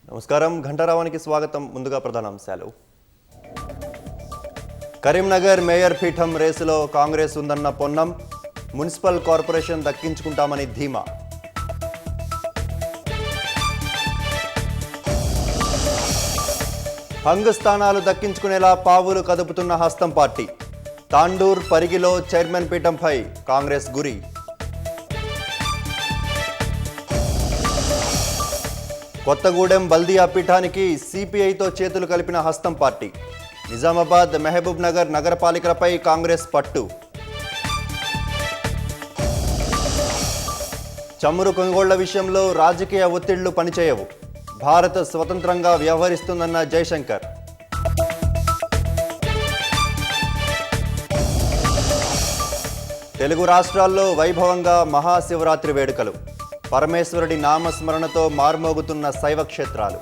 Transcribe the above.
నమస్కారం ఘంటారావానికి స్వాగతం. ముందుగా ప్రధానాంశాలు. కరీంనగర్ మేయర్ పీఠం రేసులో కాంగ్రెస్ ఉందన్న పొన్నం, మున్సిపల్ కార్పొరేషన్ దక్కించుకుంటామని ధీమా. హంగ్ స్థానాలు దక్కించుకునేలా పావులు కదుపుతున్న హస్తం పార్టీ. తాండూర్ పరిగిలో చైర్మన్ పీఠంపై కాంగ్రెస్ గురి. కొత్తగూడెం బల్దియా పీఠానికి సిపిఐతో చేతులు కలిపిన హస్తం పార్టీ. నిజామాబాద్, మహబూబ్ నగర్ నగరపాలికలపై కాంగ్రెస్ పట్టు. చమురు కొనుగోళ్ల విషయంలో రాజకీయ ఒత్తిళ్లు పనిచేయవు, భారత్ స్వతంత్రంగా వ్యవహరిస్తుందన్న జైశంకర్. తెలుగు రాష్ట్రాల్లో వైభవంగా మహాశివరాత్రి వేడుకలు. పరమేశ్వరుడి నామస్మరణతో మార్మోగుతున్న శైవ క్షేత్రాలు.